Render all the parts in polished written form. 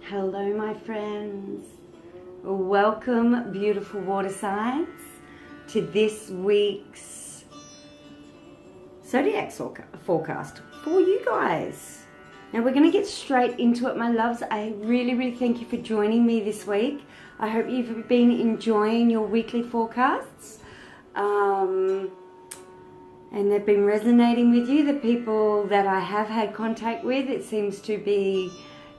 Hello my friends, welcome beautiful water signs to this week's zodiac forecast for you guys. Now we're going to get straight into it, my loves. I really thank you for joining me this week. I hope you've been enjoying your weekly forecasts and they've been resonating with you. The people that I have had contact with, it seems to be,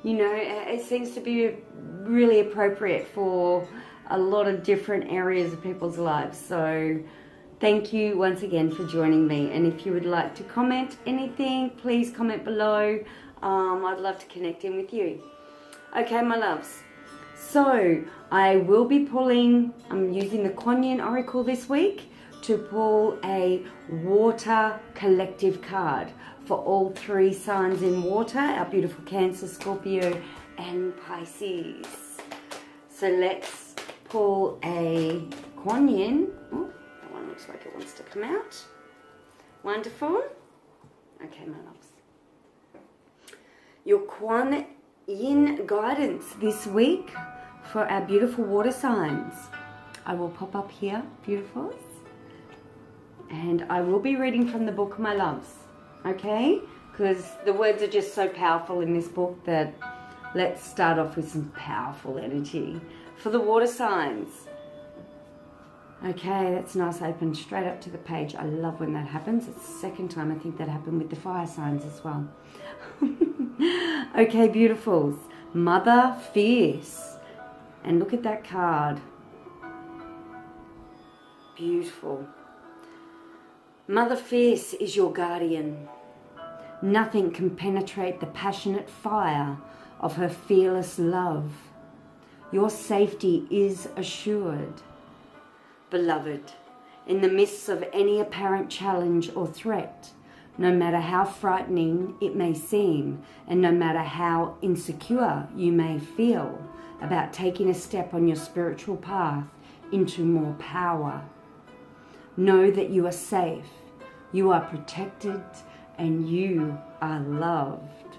it seems to be really appropriate for a lot of different areas of people's lives. So thank you once again for joining me. And if you would like to comment anything, please comment below. I'd love to connect in with you. Okay, my loves. So I will be pulling, I'm using the Kuan Yin Oracle this week to pull a water collective card for all three signs in water, our beautiful Cancer, Scorpio and Pisces. So let's pull a Kuan Yin. Oh, that one looks like it wants to come out. Wonderful. Okay, my loves. Your Kuan Yin guidance this week for our beautiful water signs. I will pop up here, beautifuls. And I will be reading from the book, my loves. Okay? Because the words are just so powerful in this book that let's start off with some powerful energy for the water signs. Okay, that's nice, open straight up to the page. I love when that happens. It's the second time I think that happened with the fire signs as well. Okay, beautifuls. Mother Fierce. And look at that card. Beautiful. Mother Fierce is your guardian. Nothing can penetrate the passionate fire of her fearless love. Your safety is assured. Beloved, in the midst of any apparent challenge or threat, no matter how frightening it may seem, and no matter how insecure you may feel about taking a step on your spiritual path into more power, know that you are safe, you are protected, and you are loved.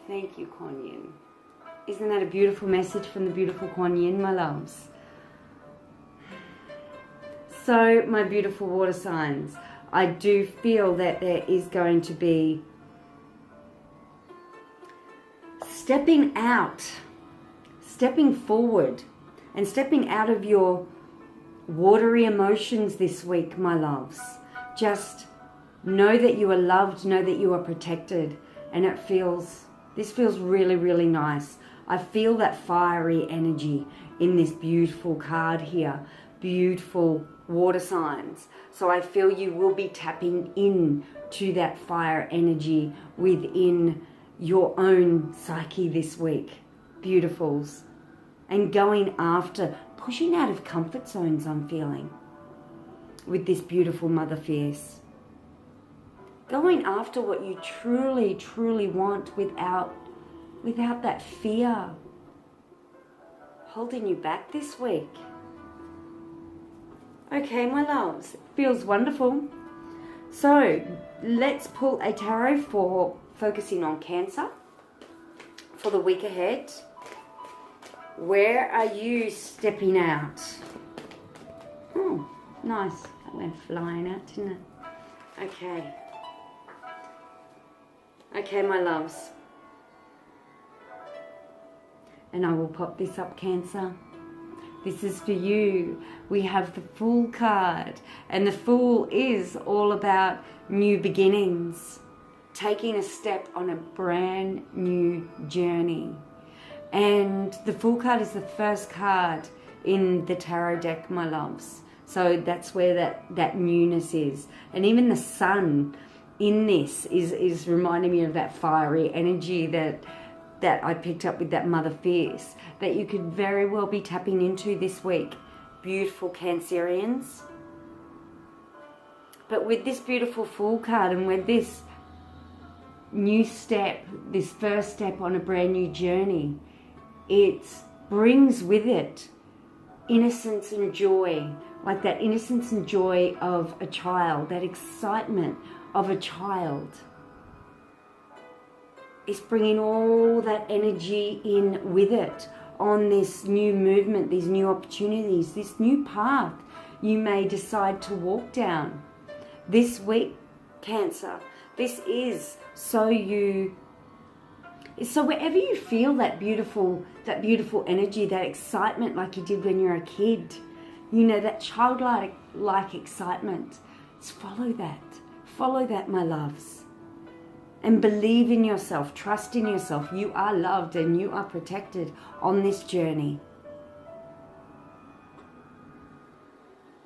Thank you, Kuan Yin. Isn't that a beautiful message from the beautiful Kuan Yin, my loves? So, my beautiful water signs, I do feel that there is going to be stepping out, stepping forward, and stepping out of your watery emotions this week, my loves. Just know that you are loved, know that you are protected, and this feels really nice. I feel that fiery energy in this beautiful card here, beautiful water signs. So I feel you will be tapping in to that fire energy within your own psyche this week, beautifuls, and going after, pushing out of comfort zones, I'm feeling, with this beautiful Mother Fierce. Going after what you truly want without that fear holding you back this week. Okay, my loves, it feels wonderful. So let's pull a tarot for focusing on Cancer for the week ahead. Where are you stepping out? Oh, nice. That went flying out, didn't it? Okay. Okay, my loves. And I will pop this up, Cancer. This is for you. We have the Fool card. And the Fool is all about new beginnings. Taking a step on a brand new journey. And the Fool card is the first card in the tarot deck, my loves. So that's where that newness is. And even the Sun in this is reminding me of that fiery energy that I picked up with that Mother Fierce, that you could very well be tapping into this week. Beautiful Cancerians. But with this beautiful Fool card and with this new step, this first step on a brand new journey, it brings with it innocence and joy, like that innocence and joy of a child, that excitement of a child. it's bringing all that energy in with it on this new movement, these new opportunities, this new path you may decide to walk down. This week, Cancer, this is so wherever you feel that beautiful energy, that excitement like you did when you were a kid, you know, that childlike excitement, just follow that, my loves. And believe in yourself, trust in yourself. You are loved and you are protected on this journey.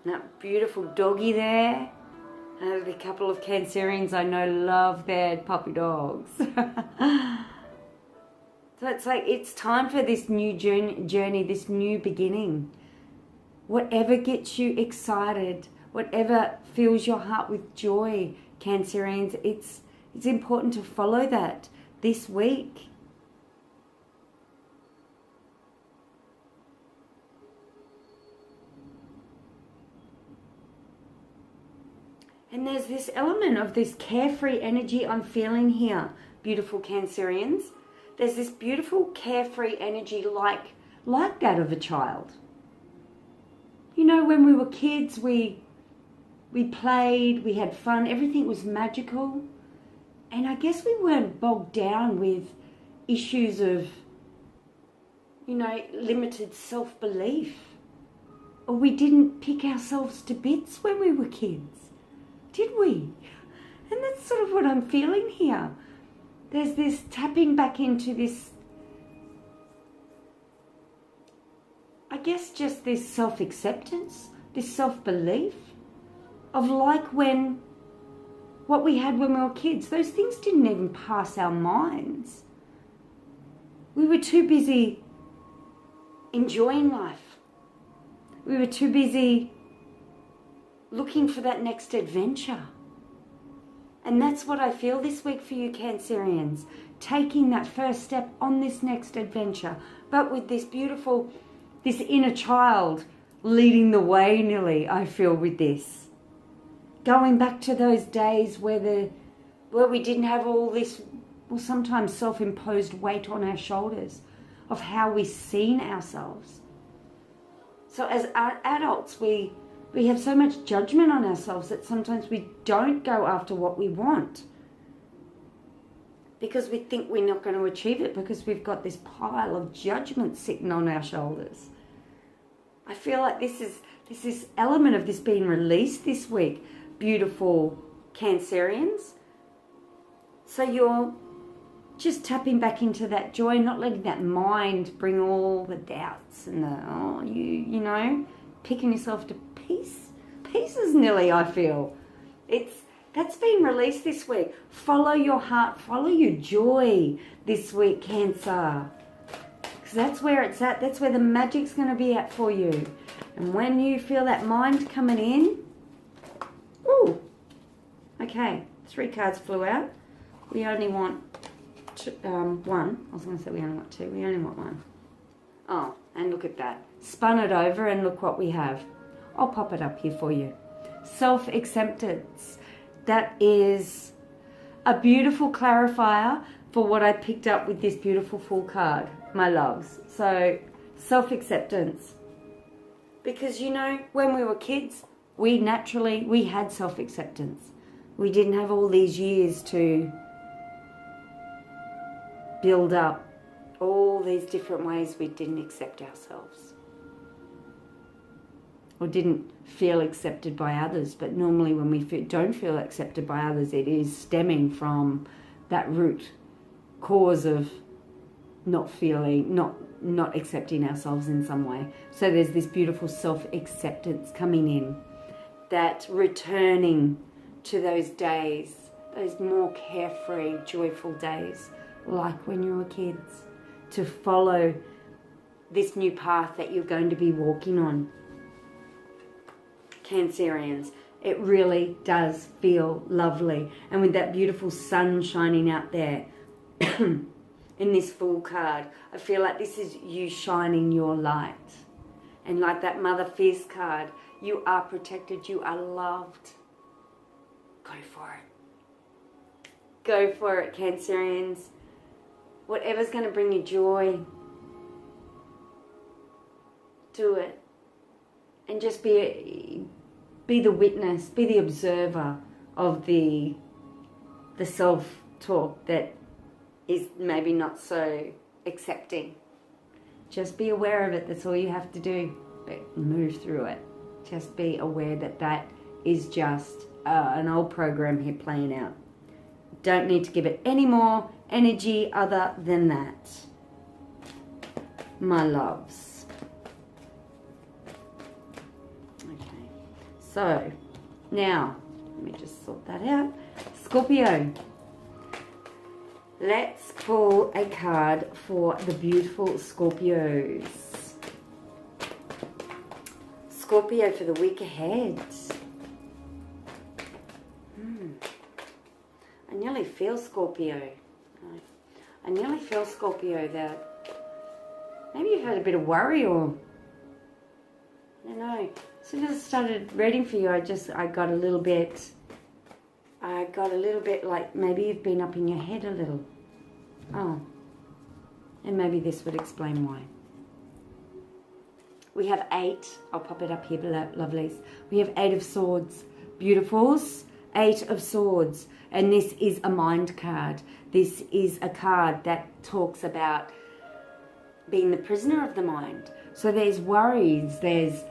That beautiful doggy there. A couple of Cancerians I know love their puppy dogs. So it's like it's time for this new journey, this new beginning. Whatever gets you excited, whatever fills your heart with joy, Cancerians, it's important to follow that this week. And there's this element of this carefree energy I'm feeling here, beautiful Cancerians. There's this beautiful carefree energy like that of a child. You know, when we were kids, we played, we had fun, everything was magical. And I guess we weren't bogged down with issues of, you know, limited self-belief. Or we didn't pick ourselves to bits when we were kids. Did we? And that's sort of what I'm feeling here. There's this tapping back into this, I guess just this self-acceptance, this self-belief of like what we had when we were kids. Those things didn't even pass our minds. We were too busy enjoying life. We were too busy looking for that next adventure. And that's what I feel this week for you Cancerians. Taking that first step on this next adventure. But with this beautiful, this inner child leading the way nearly, I feel with this. Going back to those days where we didn't have all this, well, sometimes self-imposed weight on our shoulders of how we seen ourselves. So as adults, we have so much judgment on ourselves that sometimes we don't go after what we want because we think we're not going to achieve it because we've got this pile of judgment sitting on our shoulders. I feel like this is element of this being released this week, beautiful Cancerians. So you're just tapping back into that joy, not letting that mind bring all the doubts and you know, picking yourself to pieces nearly, I feel. That's been released this week. Follow your heart, follow your joy this week, Cancer. Because that's where it's at. That's where the magic's going to be at for you. And when you feel that mind coming in, ooh, okay, 3 cards flew out. We only want one. I was going to say we only want 2. We only want 1. Oh, and look at that. Spun it over and look what we have. I'll pop it up here for you. Self-acceptance. That is a beautiful clarifier for what I picked up with this beautiful Fool card, my loves. So, self-acceptance. Because, you know, when we were kids, we had self-acceptance. We didn't have all these years to build up all these different ways we didn't accept ourselves. Or didn't feel accepted by others. But normally when we don't feel accepted by others, it is stemming from that root cause of not accepting ourselves in some way. So there's this beautiful self-acceptance coming in, that returning to those days, those more carefree, joyful days, like when you were kids, to follow this new path that you're going to be walking on. Cancerians, it really does feel lovely. And with that beautiful sun shining out there in this Fool card, I feel like this is you shining your light. And like that Mother Fierce card, you are protected, you are loved. Go for it. Go for it, Cancerians. Whatever's going to bring you joy, do it. And just be the witness, be the observer of the self-talk that is maybe not so accepting. Just be aware of it. That's all you have to do. But move through it. Just be aware that that is just an old program here playing out. Don't need to give it any more energy other than that. My loves. Okay. So, now, let me just sort that out. Scorpio. Let's pull a card for the beautiful Scorpios. Scorpio for the week ahead. I nearly feel Scorpio. I nearly feel Scorpio that maybe you've had a bit of worry, or I don't know. As soon as I started reading for you, I got a little bit like maybe you've been up in your head a little. Oh, and maybe this would explain why. We have 8. I'll pop it up here below, lovelies. We have 8 of Swords. Beautifuls. 8 of Swords. And this is a mind card. This is a card that talks about being the prisoner of the mind. So there's worries, there's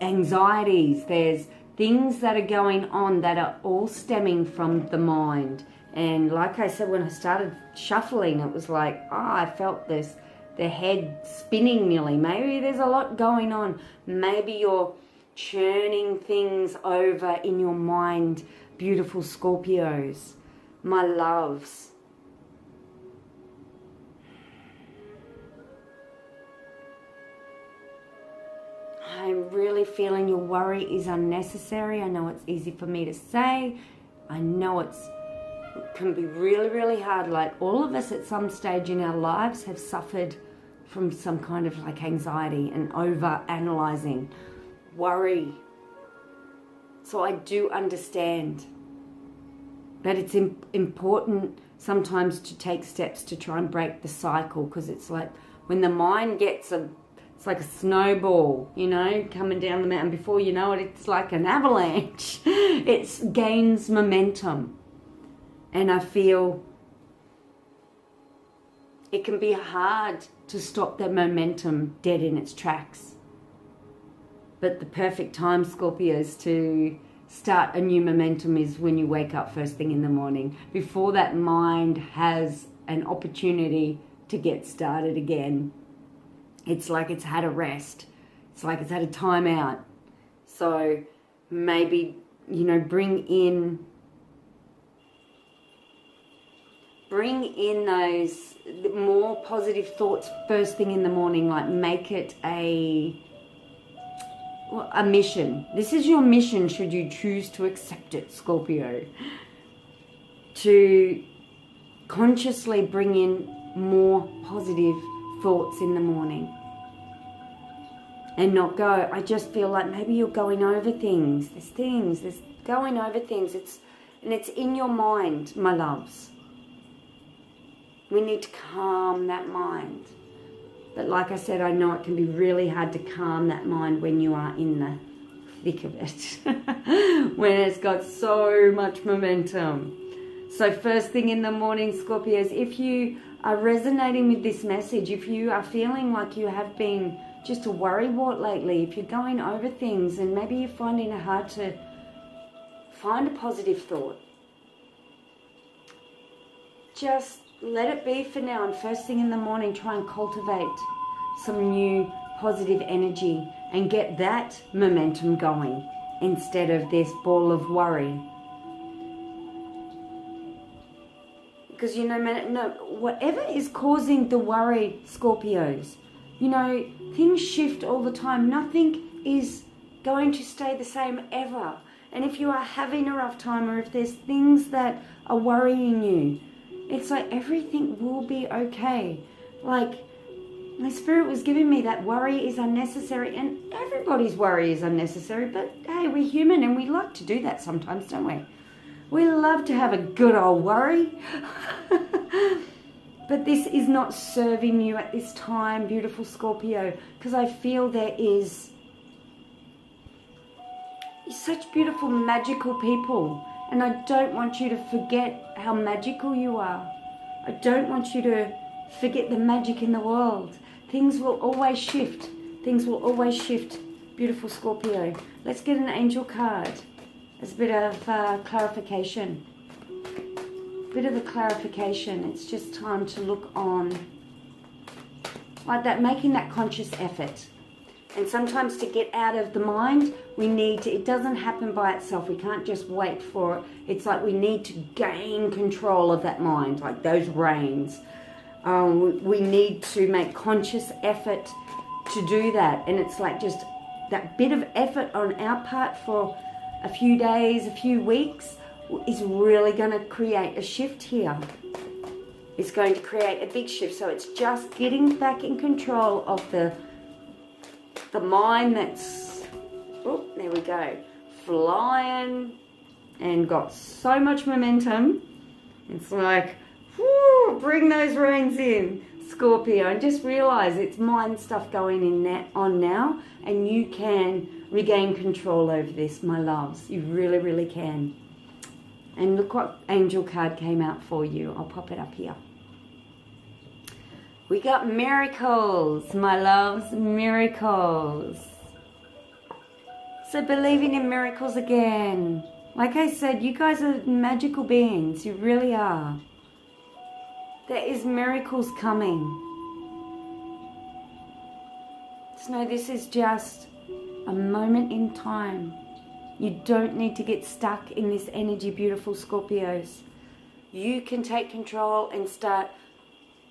anxieties, there's things that are going on that are all stemming from the mind. And like I said, when I started shuffling, it was like, I felt this, the head spinning nearly. Maybe there's a lot going on. Maybe you're churning things over in your mind, beautiful Scorpios. My loves. I'm really feeling your worry is unnecessary. I know it's easy for me to say. I know it can be really, really hard. Like all of us at some stage in our lives have suffered from some kind of like anxiety and over-analyzing, worry. So I do understand. But it's important sometimes to take steps to try and break the cycle, because it's like when the mind gets it's like a snowball, you know, coming down the mountain. Before you know it, it's like an avalanche. It gains momentum. And I feel it can be hard to stop that momentum dead in its tracks. But the perfect time, Scorpios, to start a new momentum is when you wake up first thing in the morning, before that mind has an opportunity to get started again. It's like it's had a rest. It's like it's had a time out. So maybe, you know, bring in those more positive thoughts first thing in the morning. Like make it a mission. This is your mission, should you choose to accept it, Scorpio. To consciously bring in more positive thoughts in the morning. And not go, I just feel like maybe you're going over things. There's going over things. It's in your mind, my loves. We need to calm that mind. But like I said, I know it can be really hard to calm that mind when you are in the thick of it. When it's got so much momentum. So first thing in the morning, Scorpios, if you are resonating with this message, if you are feeling like you have been just a worrywart lately, if you're going over things and maybe you're finding it hard to find a positive thought, just let it be for now, and first thing in the morning try and cultivate some new positive energy and get that momentum going instead of this ball of worry. Because, you know, whatever is causing the worry, Scorpios, you know, things shift all the time. Nothing is going to stay the same ever. And if you are having a rough time, or if there's things that are worrying you, it's like everything will be okay. Like, my spirit was giving me that worry is unnecessary, and everybody's worry is unnecessary, but hey, we're human and we like to do that sometimes, don't we? We love to have a good old worry. But this is not serving you at this time, beautiful Scorpio, because I feel there is such beautiful, magical people. And I don't want you to forget how magical you are. I don't want you to forget the magic in the world. Things will always shift. Things will always shift, beautiful Scorpio. Let's get an angel card as a bit of clarification. Bit of a clarification. It's just time to look on like that, making that conscious effort. And sometimes to get out of the mind, we need to, it doesn't happen by itself. We can't just wait for it. It's like we need to gain control of that mind, like those reins. We need to make conscious effort to do that. And it's like just that bit of effort on our part for a few days, a few weeks is really going to create a shift here. It's going to create a big shift. So it's just getting back in control of the mind that's, oh, there we go, flying and got so much momentum. It's like, whoo, bring those reins in, Scorpio, and just realize it's mind stuff going on now, and you can regain control over this, my loves. You really, really can. And look what angel card came out for you. I'll pop it up here. We got miracles, my loves, miracles. So believing in miracles again. Like I said, you guys are magical beings. You really are. There is miracles coming. Just know this is just a moment in time. You don't need to get stuck in this energy, beautiful Scorpios. You can take control and start,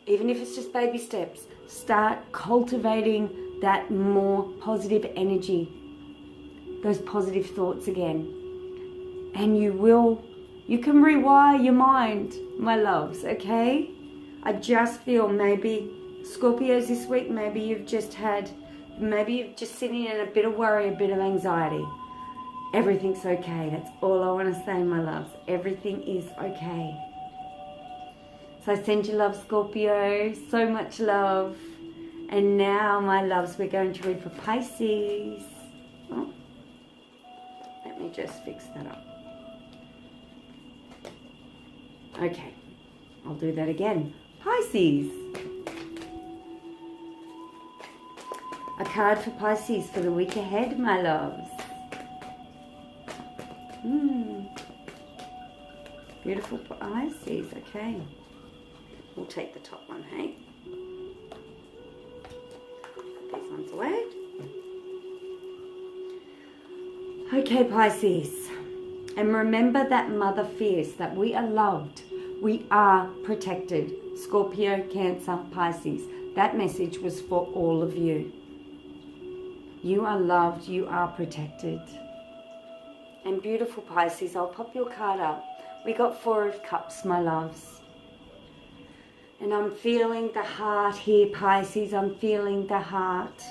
even if it's just baby steps, start cultivating that more positive energy, those positive thoughts again. And you can rewire your mind, my loves, okay? I just feel maybe, Scorpios this week, maybe you're just sitting in a bit of worry, a bit of anxiety. Everything's okay. That's all I want to say, my loves. Everything is okay. So I send you love, Scorpio. So much love. And now, my loves, we're going to read for Pisces. Oh, let me just fix that up. Okay. I'll do that again. Pisces. A card for Pisces for the week ahead, my loves. Beautiful Pisces. Okay. We'll take the top one, hey? Put these ones away. Okay, Pisces. And remember that mother fierce, that we are loved. We are protected. Scorpio, Cancer, Pisces. That message was for all of you. You are loved. You are protected. And beautiful Pisces, I'll pop your card up. We got 4 of Cups, my loves. And I'm feeling the heart here, Pisces. I'm feeling the heart.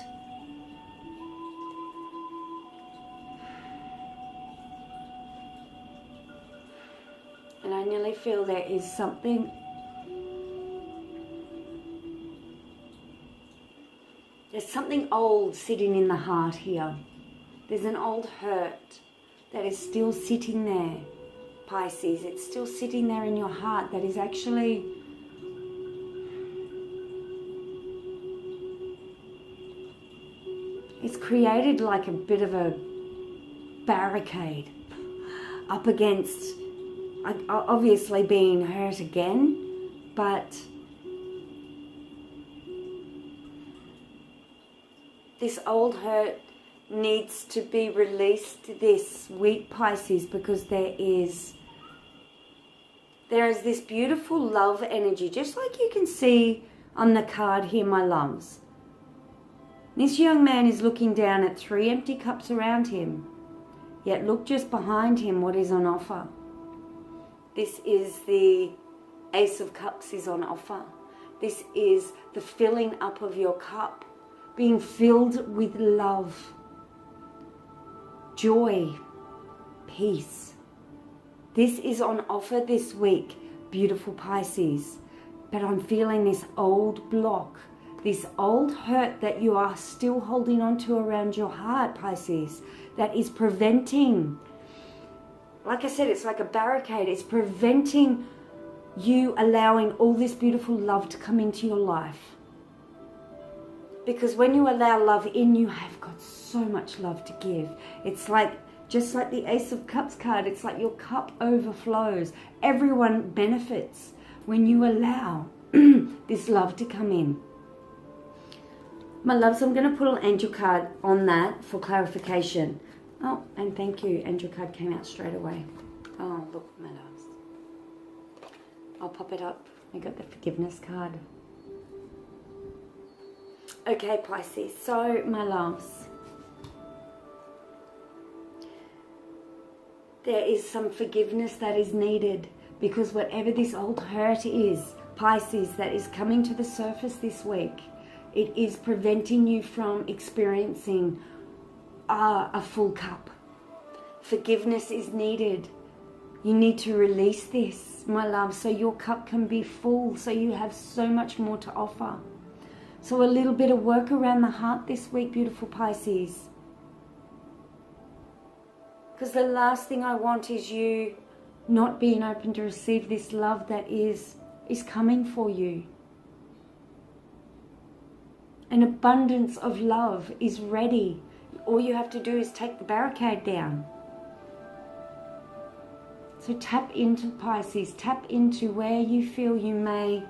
And I nearly feel there is something. There's something old sitting in the heart here. There's an old hurt that is still sitting there, Pisces. It's still sitting there in your heart that is actually it's created like a bit of a barricade up against obviously being hurt again, but this old hurt needs to be released this week, Pisces, because there is this beautiful love energy, just like you can see on the card here, my loves. This young man is looking down at 3 empty cups around him, yet look just behind him what is on offer. This is the Ace of Cups is on offer. This is the filling up of your cup, being filled with love, joy, peace. This is on offer this week, beautiful Pisces. but I'm feeling this old block, this old hurt that you are still holding on to around your heart, Pisces, that is preventing, like I said, it's like a barricade. It's preventing you allowing all this beautiful love to come into your life. Because when you allow love in, you have got so much love to give. It's like, just like the Ace of Cups card, it's like your cup overflows. Everyone benefits when you allow this love to come in. My loves, I'm going to put an angel card on that for clarification. Oh, and thank you. Angel card came out straight away. Oh, look, my loves. I'll pop it up. I got the forgiveness card. Okay, Pisces. So, my loves, there is some forgiveness that is needed, because whatever this old hurt is, Pisces, that is coming to the surface this week, it is preventing you from experiencing a full cup. Forgiveness is needed. You need to release this, my love, so your cup can be full, so you have so much more to offer. So a little bit of work around the heart this week, beautiful Pisces. Because the last thing I want is you not being open to receive this love that is coming for you. An abundance of love is ready. All you have to do is take the barricade down. So tap into, Pisces, tap into where you feel you may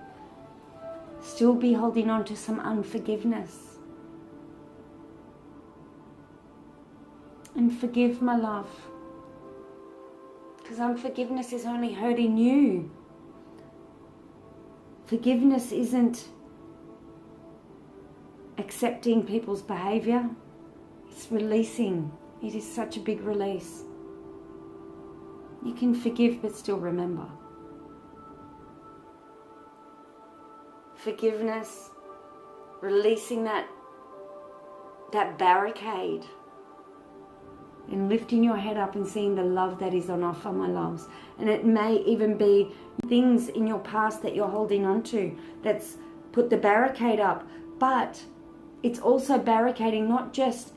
still be holding on to some unforgiveness. And forgive, my love. Because unforgiveness is only hurting you. Forgiveness isn't accepting people's behavior. It's releasing. It is such a big release. You can forgive but still remember. Forgiveness, releasing that barricade, and lifting your head up and seeing the love that is on offer, my loves. And it may even be things in your past that you're holding on to that's put the barricade up, but it's also barricading not just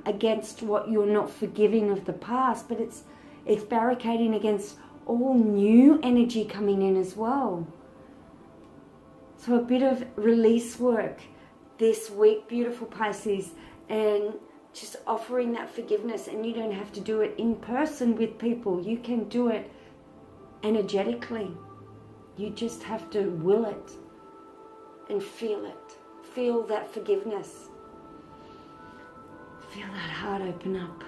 against what you're not forgiving of the past, but it's barricading against all new energy coming in as well. So a bit of release work this week, beautiful Pisces, and just offering that forgiveness. And you don't have to do it in person with people. You can do it energetically. You just have to will it and feel it. Feel that forgiveness. Feel that heart open up.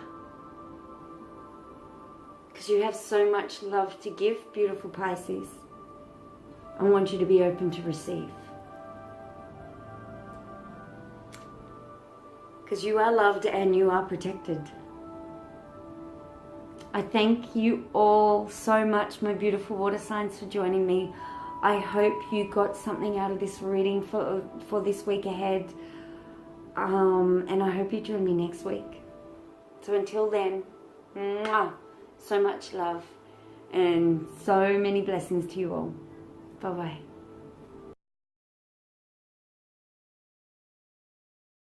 Because you have so much love to give, beautiful Pisces. I want you to be open to receive. Because you are loved and you are protected. I thank you all so much, my beautiful water signs, for joining me. I hope you got something out of this reading for this week ahead. And I hope you join me next week. So until then, so much love and so many blessings to you all. Bye-bye.